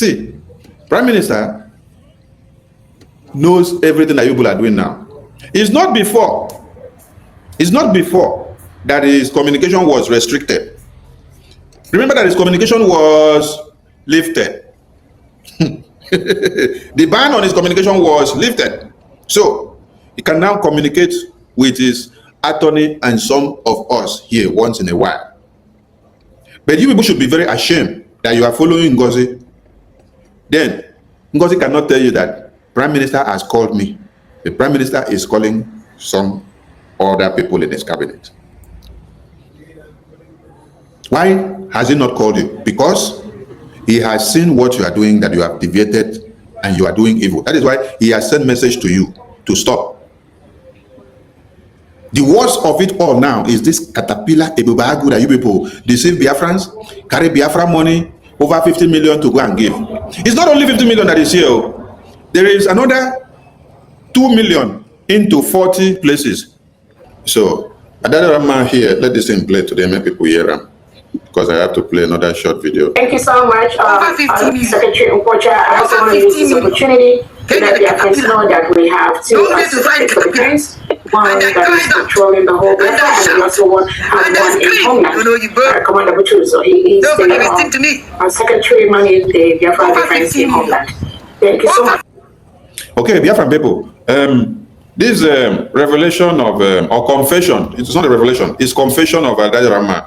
See, Prime Minister knows everything that you people are doing now. It's not before that his communication was restricted. Remember that his communication was lifted. The ban on his communication was lifted. So he can now communicate with his attorney and some of us here once in a while. But you people should be very ashamed that you are following Ngozi. Then Ngozi cannot tell you that Prime Minister has called me. The Prime Minister is calling some other people in his cabinet. Why has he not called you? Because he has seen what you are doing, that you have deviated and you are doing evil. That is why he has sent message to you to stop. The worst of it all now is this Catapilar Ebubagu that you people deceive Biafrans, carry Biafra money, over 50 million to go and give. It's not only 50 million that is here. There is another 2 million into 40 places. So, Akparawa here, let this thing play today, make people hear them. Because I have to play another short video. Thank you so much, Secretary Upocha. I also want to use this opportunity to let the Africans know that we have two defense. One that is controlling the whole battle, and we also have one in homeland. Commander Buchu, so he is the Secretary managing the Biafra Defense in homeland. Thank you so much. Okay, Biafra people. This revelation of or confession, it's not a revelation, it's confession of Akparawa.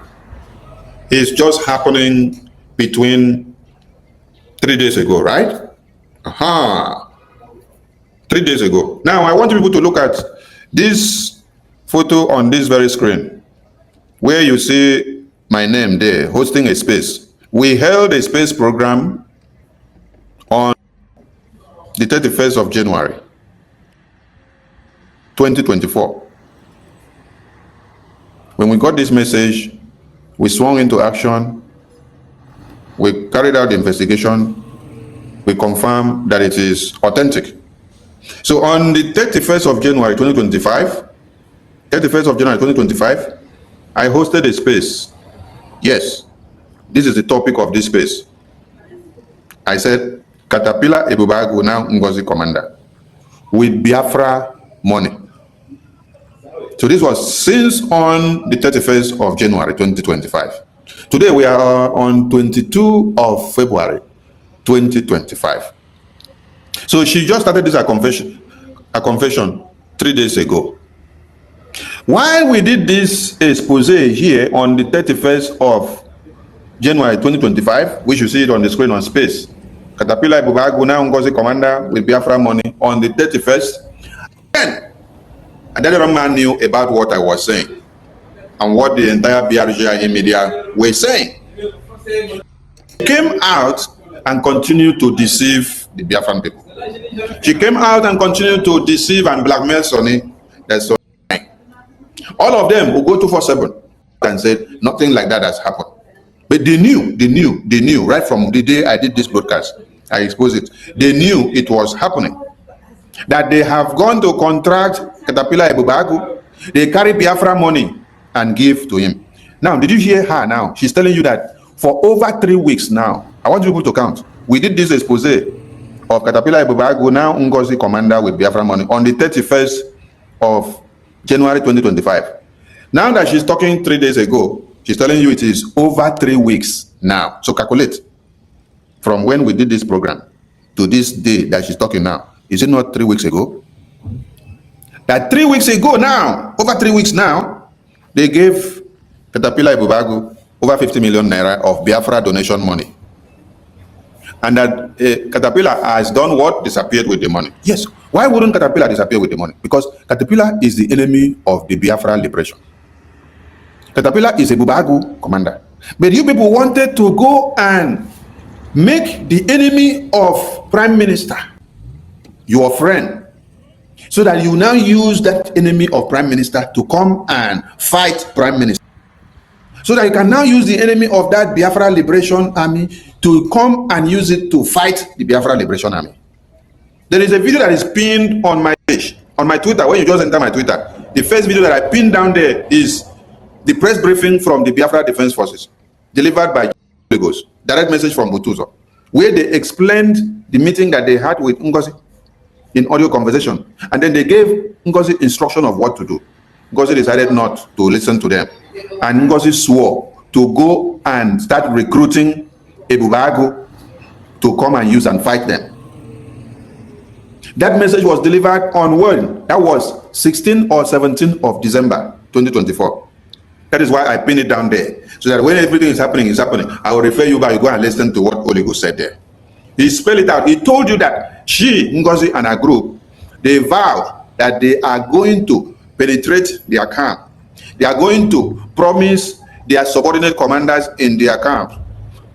It's just happening between 3 days ago, right? 3 days ago. Now I want people to look at this photo on this very screen, where you see my name there, hosting a space. We held a space program on the 31st of January, 2024. When we got this message, we swung into action. We carried out the investigation. We confirmed that it is authentic. So on the 31st of January 2025, I hosted a space. Yes, this is the topic of this space. I said, Catapilar Ebubagu now Ngozi commander with Biafra money. So this was since on the 31st of January 2025. Today we are on 22 of February 2025. So she just started this a confession 3 days ago. Why we did this expose here on the 31st of January 2025, we should see it on the screen on space. Catapilar Ebubagu now Ngozi commander with Biafra money on the 31st. Then Akparawa knew about what I was saying and what the entire BRGI media were saying. She came out and continued to deceive the Biafran people. She came out and continued to deceive and blackmail Sonny. That's so. All of them will go 247 and said nothing like that has happened. But they knew right from the day I did this broadcast, I exposed it. They knew it was happening. That they have gone to contract Catapilar Ebubagu, they carry Biafra money and give to him. Now, did you hear her now? She's telling you that for over 3 weeks now, I want you people to count. We did this expose of Catapilar Ebubagu, now Ngozi commander with Biafra money on the 31st of January 2025. Now that she's talking 3 days ago, she's telling you it is over 3 weeks now. So calculate from when we did this program to this day that she's talking now. Is it not 3 weeks ago? That 3 weeks ago now, over 3 weeks now, they gave Catapilar Ebubagu over 50 million naira of Biafra donation money. And that Catapilar has done what? Disappeared with the money. Yes. Why wouldn't Catapilar disappear with the money? Because Catapilar is the enemy of the Biafra liberation. Catapilar is a Ebubagu commander. But you people wanted to go and make the enemy of Prime Minister your friend, so that you now use that enemy of Prime Minister to come and fight Prime Minister, so that you can now use the enemy of that Biafra Liberation Army to come and use it to fight the Biafra Liberation Army. There is a video that is pinned on my page, on my Twitter. When you just enter my Twitter, the first video that I pinned down there is the press briefing from the Biafra Defense Forces, delivered by Lagos. Direct message from Butuzo. where they explained the meeting that they had with Ngozi in audio conversation. And then they gave Ngozi instruction of what to do. Ngozi decided not to listen to them. And Ngozi swore to go and start recruiting Ebubagu to come and use and fight them. That message was delivered on when? That was 16th or 17th of December 2024. That is why I pin it down there. So that when everything is happening, I will refer you back, you go and listen to what Oligo said there. He spelled it out. He told you that she, Ngozi, and her group, they vowed that they are going to penetrate their camp. They are going to promise their subordinate commanders in their camp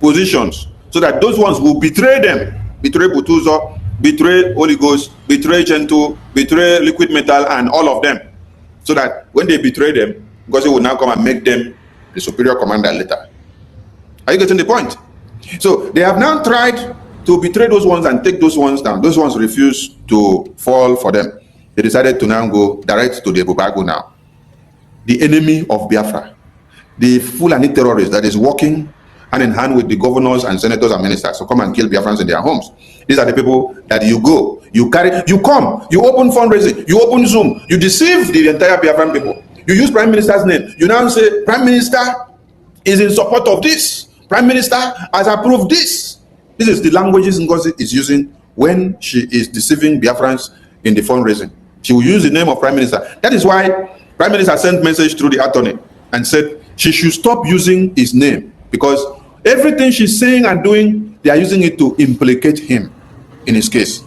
positions so that those ones will betray them. Betray Butuzo, betray Holy Ghost, betray Gento, betray Liquid Metal, and all of them. So that when they betray them, Ngozi will now come and make them the superior commander later. Are you getting the point? So they have now tried to betray those ones and take those ones down. Those ones refused to fall for them. They decided to now go direct to the Ebubagu now. The enemy of Biafra, the Fulani terrorist that is working hand in hand with the governors and senators and ministers to come and kill Biafrans in their homes. These are the people that you go, you carry, you come, you open fundraising, you open Zoom, you deceive the entire Biafran people. You use Prime Minister's name. You now say, Prime Minister is in support of this. Prime Minister has approved this. This is the languages Ngozi is using when she is deceiving Biafrans in the fundraising. She will use the name of Prime Minister. That is why Prime Minister sent message through the attorney and said she should stop using his name, because everything she's saying and doing, they are using it to implicate him in his case.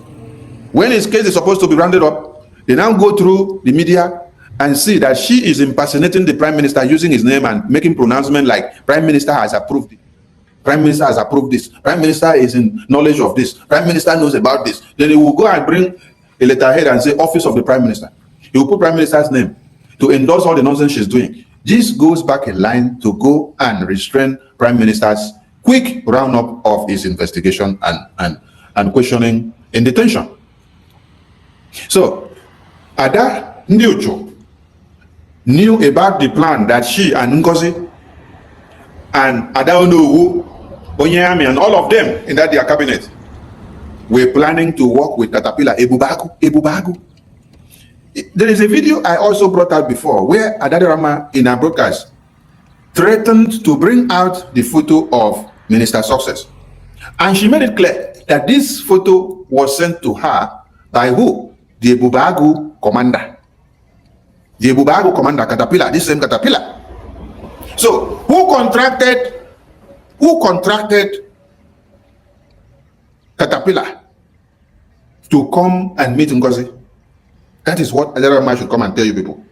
When his case is supposed to be rounded up, they now go through the media and see that she is impersonating the Prime Minister using his name and making pronouncement like Prime Minister has approved it. Prime Minister has approved this. Prime Minister is in knowledge of this. Prime Minister knows about this. Then he will go and bring a letterhead and say Office of the Prime Minister. He will put Prime Minister's name to endorse all the nonsense she's doing. This goes back in line to go and restrain Prime Minister's quick roundup of his investigation and questioning in detention. So, Ada Ndiucho knew about the plan that she and Ngozi and Adaonowu, Onyami, and all of them in that their cabinet were planning to work with Catapilar, Ebubagu. There is a video I also brought out before where Adaderama in her broadcast threatened to bring out the photo of Minister Success. And she made it clear that this photo was sent to her by who? The Ebubagu commander. The Ebubagu commander, Catapilar, this same Catapilar. So, who contracted Catapilar to come and meet Ngozi? That is what Adarama should come and tell you people.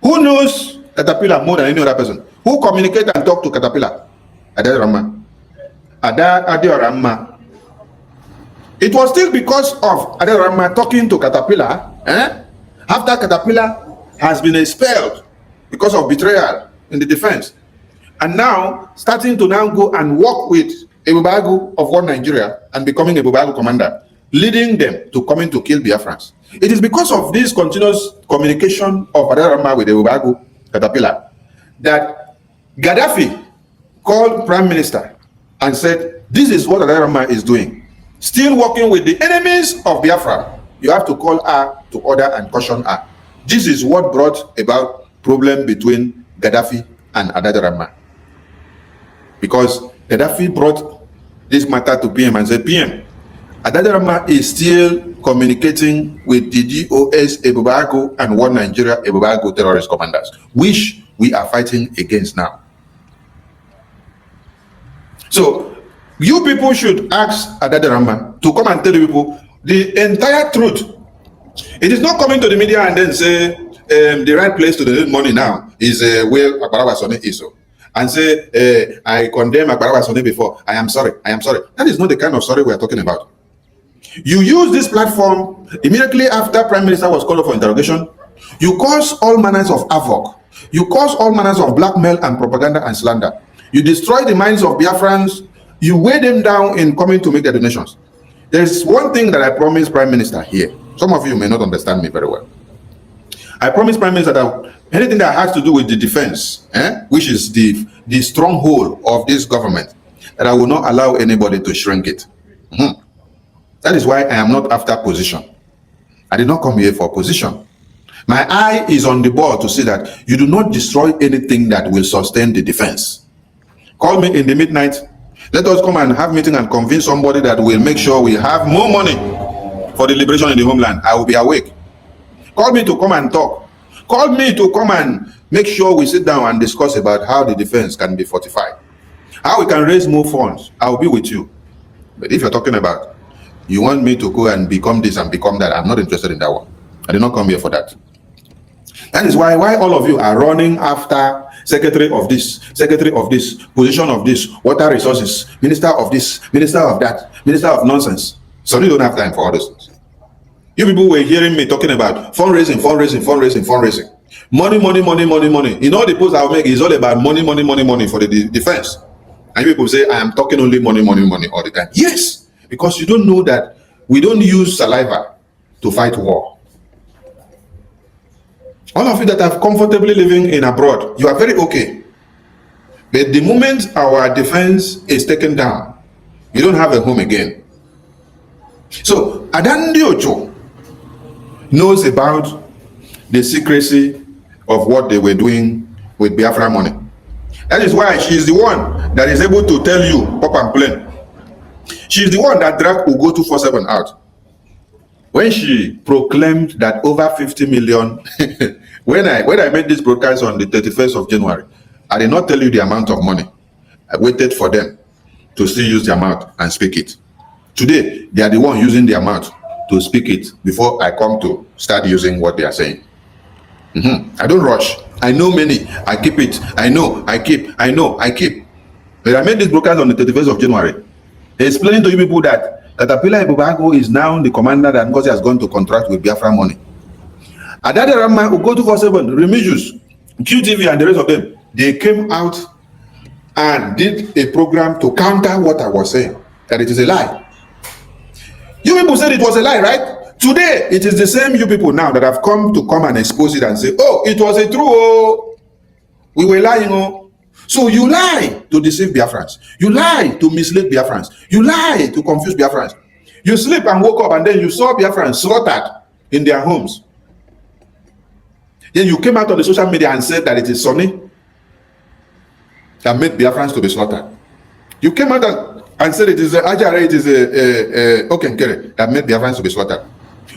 Who knows Catapilar more than any other person? Who communicate and talk to Catapilar? Adarama. Adarama. It was still because of Adarama talking to Catapilar, after Catapilar has been expelled because of betrayal in the defense, and now starting to now go and work with Ebubagu of One Nigeria and becoming Ebubagu commander, leading them to coming to kill Biafrans. It is because of this continuous communication of Adarama with Ebubagu Catapilar that Gaddafi called Prime Minister and said, this is what Adarama is doing. Still working with the enemies of Biafra. You have to call her to order and caution her. This is what brought about problem between Gaddafi and Adarama. Because Gaddafi brought this matter to PM and said, PM, Adarama is still communicating with the DOS Ebubagu and One Nigeria Ebubagu terrorist commanders, which we are fighting against now. So, you people should ask Adarama to come and tell the people the entire truth. It is not coming to the media and then say the right place to donate money now is where Akparawa Sone is. And say, I condemn Akparawa Sone before. I am sorry. That is not the kind of sorry we are talking about. You use this platform immediately after Prime Minister was called for interrogation. You cause all manners of havoc. You cause all manners of blackmail and propaganda and slander. You destroy the minds of Biafrans. You weigh them down in coming to make their donations. There is one thing that I promised Prime Minister here. Some of you may not understand me very well. I promised Prime Minister that anything that has to do with the defense, which is the stronghold of this government, that I will not allow anybody to shrink it. That is why I am not after position. I did not come here for position. My eye is on the ball to see that you do not destroy anything that will sustain the defense. Call me in the midnight. Let us come and have meeting and convince somebody that will make sure we have more money for the liberation in the homeland. I will be awake. Call me to come and talk. Call me to come and make sure we sit down and discuss about how the defense can be fortified, how we can raise more funds. I will be with you. But if you're talking about you want me to go and become this and become that, I'm not interested in that one. I did not come here for that. That is why all of you are running after secretary of this, position of this, water resources, minister of this, minister of that, minister of nonsense. So you don't have time for all those things. You people were hearing me talking about fundraising. Money. You know the post I'll make is all about money for the defense. And you people say I am talking only money all the time. Yes, because you don't know that we don't use saliva to fight war. All of you that are comfortably living in abroad, you are very okay. But the moment our defense is taken down, you don't have a home again. So Adandi Ocho knows about the secrecy of what they were doing with Biafra money. That is why she is the one that is able to tell you pop and plain. She is the one that dragged Ugo 247 out. When she proclaimed that over 50 million, when I made this broadcast on the 31st of January, I did not tell you the amount of money. I waited for them to still use their mouth and speak it. Today, they are the one using their mouth to speak it before I come to start using what they are saying. I don't rush. I know many. I keep it. I know. I keep. But I made this broadcast on the 31st of January, explaining to you people that Catapilar Ekpa is now the commander that Ngozi has gone to contract with Biafra money. Adade Rama, Ugo 247, Misuse, QTV and the rest of them, they came out and did a program to counter what I was saying, that it is a lie. You people said it was a lie, right? Today, it is the same you people now that have come and expose it and say, oh, it was a true, oh, we were lying, oh. So you lie to deceive Biafrans. You lie to mislead Biafrans. You lie to confuse Biafrans. You sleep and woke up and then you saw Biafrans slaughtered in their homes. Then you came out on the social media and said that it is Sonny that made Biafrans to be slaughtered. You came out and said it is Ajara, it is Okenkere that made Biafrans to be slaughtered.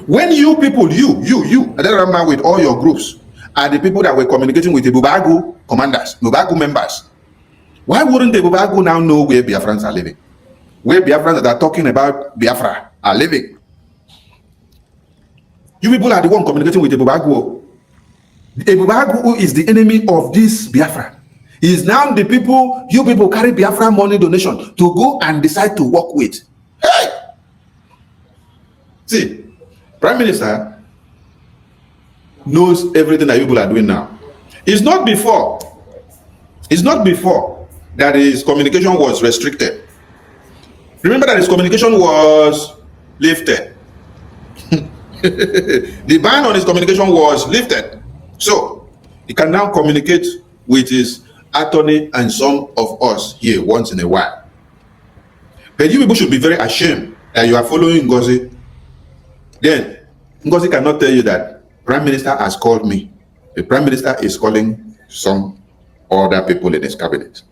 When you people, you, Adarama with all your groups, are the people that were communicating with the Bubagu commanders, Bubagu members, why wouldn't the Bubagu now know where Biafrans are living? Where Biafrans that are talking about Biafra are living? You people are the one communicating with the Bubagu. The Bubagu is the enemy of this Biafra. He is now the people, you people carry Biafra money donation to go and decide to work with. Hey! See, Prime Minister knows everything that you people are doing now. It's not before that his communication was restricted. Remember that his communication was lifted. The ban on his communication was lifted. So he can now communicate with his attorney and some of us here once in a while. But you people should be very ashamed that you are following Ngozi. Then Ngozi cannot tell you that Prime Minister has called me. The Prime Minister is calling some other people in his cabinet.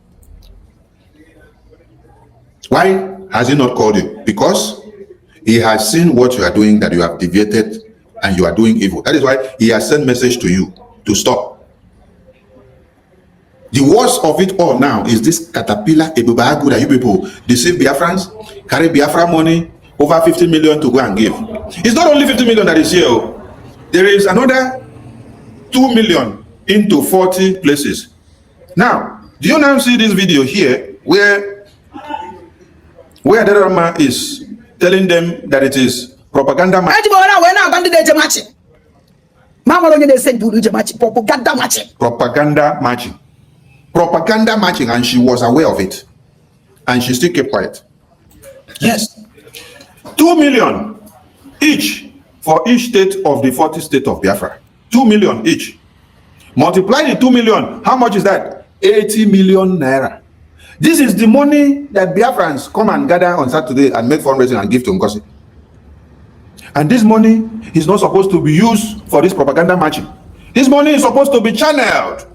Why has he not called you? Because he has seen what you are doing, that you have deviated and you are doing evil. That is why he has sent message to you to stop. The worst of it all now is this Catapilar Ekpa that you people deceive Biafrans, carry Biafra money, over 50 million to go and give. It's not only 50 million that is here. There is another 2 million into 40 places. Now, do you now see this video here where Adarama is telling them that it is propaganda matching? Propaganda matching, and she was aware of it. And she still kept quiet. Yes. 2 million each for each state of the 40 states of Biafra. 2 million each. Multiply the 2 million. How much is that? 80 million naira. This is the money that Biafrans come and gather on Saturday and make fundraising and give to Ngozi. And this money is not supposed to be used for this propaganda marching. This money is supposed to be channeled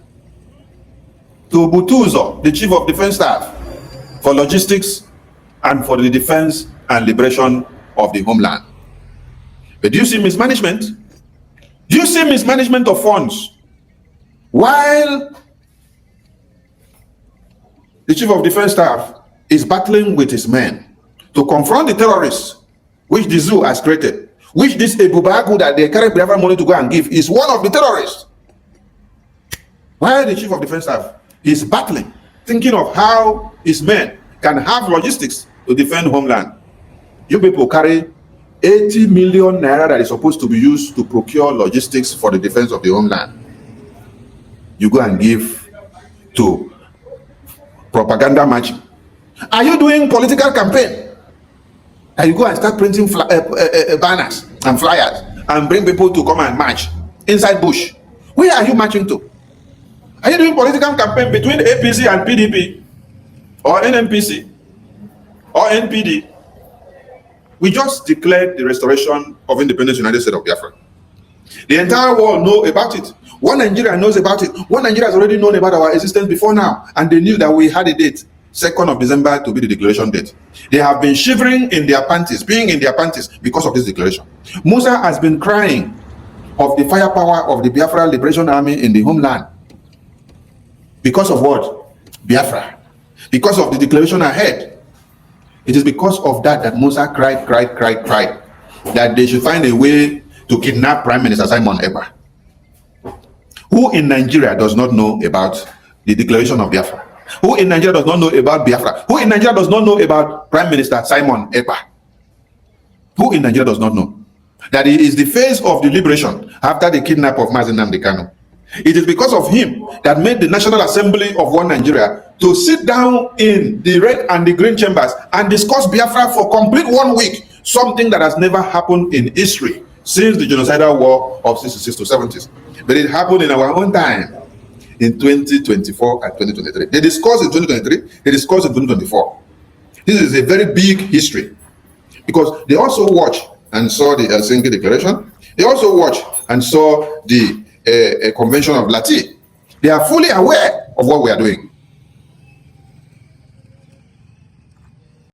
to Butuzo, the Chief of Defense Staff, for logistics and for the defense and liberation of the homeland. But do you see mismanagement? Do you see mismanagement of funds? While the Chief of Defense Staff is battling with his men to confront the terrorists which the zoo has created, which this Ebubagu that they carry Biafra money to go and give is one of the terrorists. While the Chief of Defense Staff is battling, thinking of how his men can have logistics to defend homeland, you people carry 80 million naira that is supposed to be used to procure logistics for the defense of the homeland. You go and give to propaganda marching. Are you doing political campaign? And you go and start printing banners and flyers and bring people to come and march inside bush? Where are you marching to? Are you doing political campaign between APC and PDP or NMPC or NPD? We just declared the restoration of independence United States of Biafra. The entire world know about it. One Nigeria knows about it. One Nigeria has already known about our existence before now, and they knew that we had a date, 2nd of December, to be the declaration date. They have been shivering in their panties, being in their panties because of this declaration. Musa has been crying of the firepower of the Biafra Liberation Army in the homeland. Because of what? Biafra. Because of the declaration ahead. It is because of that that Musa cried that they should find a way to kidnap Prime Minister Simon Ekpa. Who in Nigeria does not know about the declaration of Biafra? Who in Nigeria does not know about Biafra? Who in Nigeria does not know about Prime Minister Simon Ekpa? Who in Nigeria does not know that he is the face of the liberation after the kidnap of Mazi Nnamdi Kanu? It is because of him that made the National Assembly of One Nigeria to sit down in the red and the green chambers and discuss Biafra for complete 1 week, something that has never happened in history since the genocidal war of 66 to 70s. But it happened in our own time in 2024 and 2023. They discussed in 2023, they discussed in 2024. This is a very big history because they also watched and saw the Helsinki Declaration. They also watched and saw the Convention of Lati. They are fully aware of what we are doing.